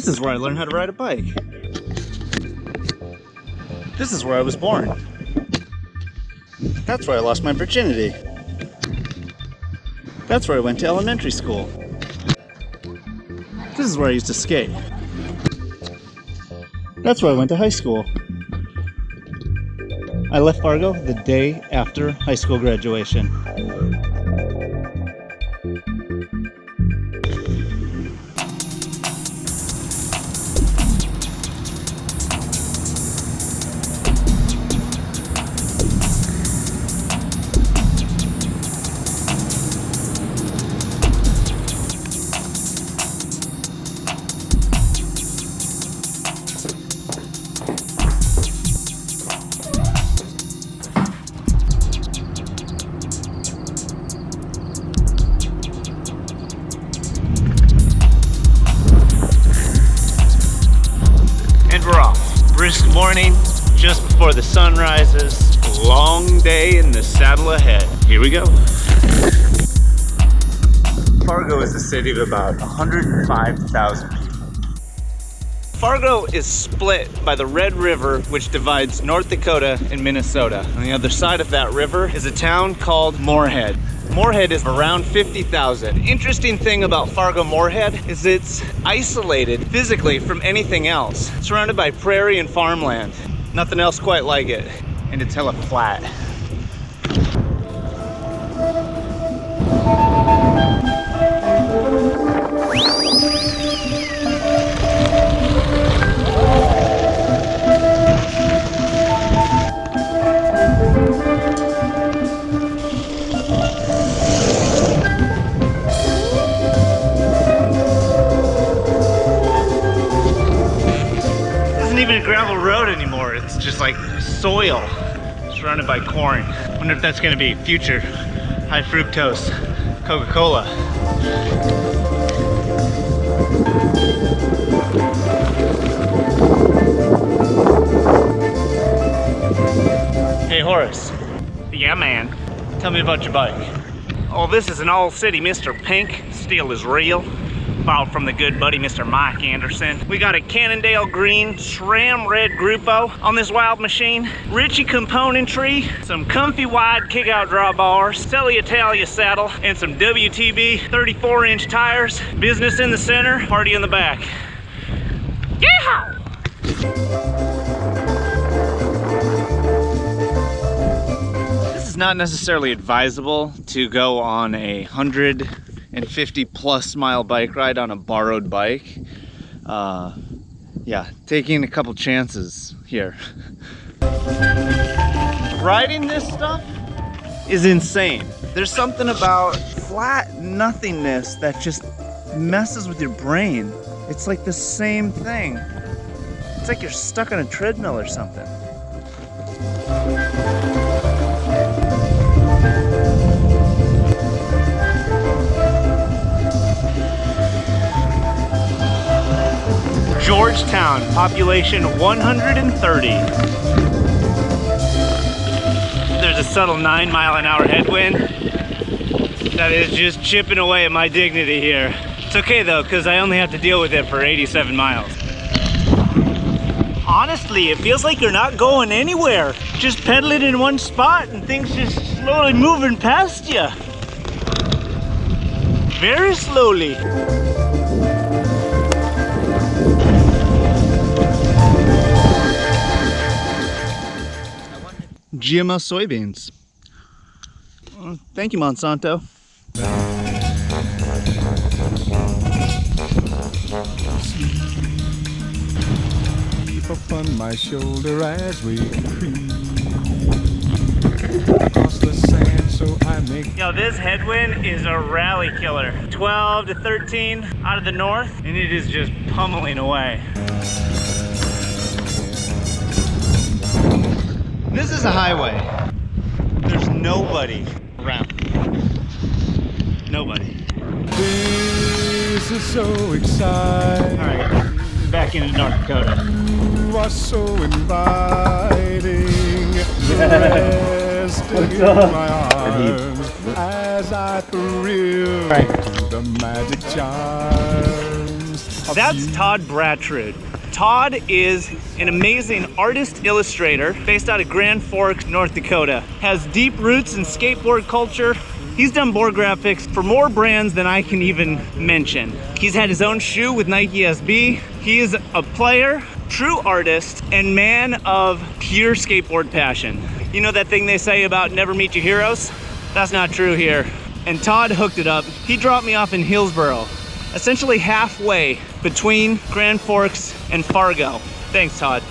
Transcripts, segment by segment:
This is where I learned how to ride a bike. This is where I was born. That's where I lost my virginity. That's where I went to elementary school. This is where I used to skate. That's where I went to high school. I left Fargo the day after high school graduation. Brisk morning, just before the sun rises. Long day in the saddle ahead. Here we go. Fargo is a city of about 105,000 people. Fargo is split by the Red River, which divides North Dakota and Minnesota. On the other side of that river is a town called Moorhead. Moorhead is around 50,000. Interesting thing about Fargo Moorhead is it's isolated physically from anything else. Surrounded by prairie and farmland. Nothing else quite like it. And it's hella flat. Even a gravel road anymore. It's just like soil surrounded by corn. Wonder if that's going to be future high fructose Coca-Cola. Hey Horace. Yeah man. Tell me about your bike. Oh, this is an all city Mr. Pink. Steel is real. Bought from the good buddy Mr. Mike Anderson. We got a Cannondale green SRAM red Grupo on this wild machine. Ritchie componentry, some comfy wide kick-out drawbars, Selly Italia saddle, and some WTB 34-inch tires. Business in the center, party in the back. Yeehaw! This is not necessarily advisable to go on a 150+ mile bike ride on a borrowed bike. Yeah, taking a couple chances here. Riding this stuff is insane. There's something about flat nothingness that just messes with your brain. It's like the same thing. It's like you're stuck on a treadmill or something. Georgetown, population 130. There's a subtle 9-mile-an-hour headwind that is just chipping away at my dignity here. It's okay though, because I only have to deal with it for 87 miles. Honestly, it feels like you're not going anywhere. Just pedaling in one spot and things just slowly moving past you. Very slowly. GMO soybeans. Thank you, Monsanto. Keep upon my shoulder as we creep across the sand, so I make. Yo, this headwind is a rally killer. 12 to 13 out of the north, and it is just pummeling away. This is a highway. There's nobody around. Nobody. This is so exciting. All right, back into North Dakota. You are so inviting. Resting in my arms as I thrill to the magic charms That's Todd Bratrud. Todd is an amazing artist illustrator based out of Grand Forks, North Dakota. Has deep roots in skateboard culture. He's done board graphics for more brands than I can even mention. He's had his own shoe with Nike SB. He is a player, true artist, and man of pure skateboard passion. You know that thing they say about never meet your heroes? That's not true here. And Todd hooked it up. He dropped me off in Hillsboro, essentially halfway between Grand Forks and Fargo. Thanks, Todd.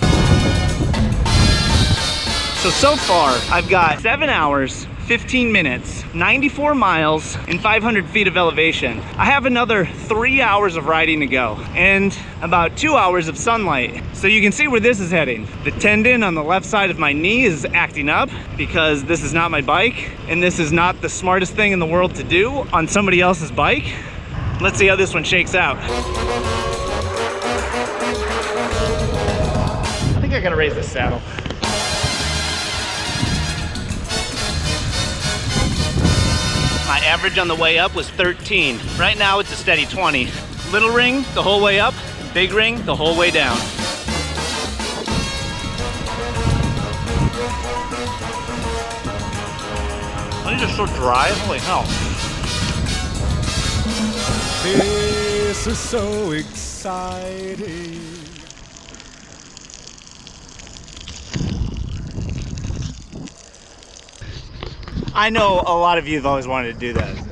So far, I've got 7 hours, 15 minutes, 94 miles, and 500 feet of elevation. I have another 3 hours of riding to go, and about 2 hours of sunlight. So you can see where this is heading. The tendon on the left side of my knee is acting up because this is not my bike, and this is not the smartest thing in the world to do on somebody else's bike. Let's see how this one shakes out. I think I gotta raise the saddle. My average on the way up was 13. Right now it's a steady 20. Little ring the whole way up, big ring the whole way down. These are so dry, holy hell. This is so exciting. I know a lot of you have always wanted to do that. So.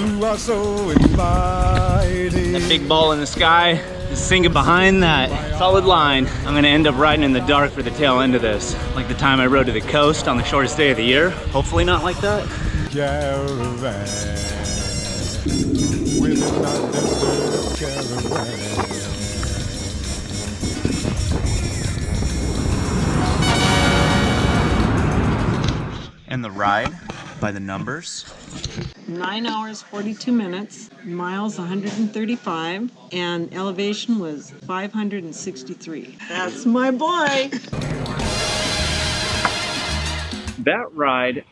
You are so inviting. That big ball in the sky is sinking behind that solid line. I'm gonna end up riding in the dark for the tail end of this. Like the time I rode to the coast on the shortest day of the year. Hopefully not like that. Caravan. Within our desert caravan. And the ride by the numbers. 9 hours, 42 minutes, miles 135, and elevation was 563. That's my boy. That ride,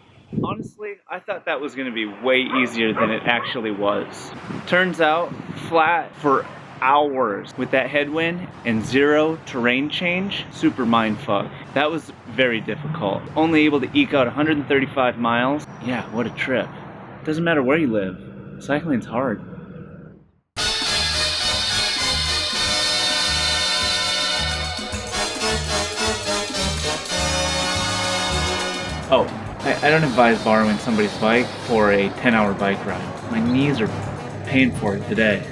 honestly, I thought that was gonna be way easier than it actually was. Turns out, flat for hours with that headwind and zero terrain change, super mindfuck. That was very difficult. Only able to eke out 135 miles. Yeah, what a trip. Doesn't matter where you live, cycling's hard. Oh, I don't advise borrowing somebody's bike for a 10-hour bike ride. My knees are paying for it today.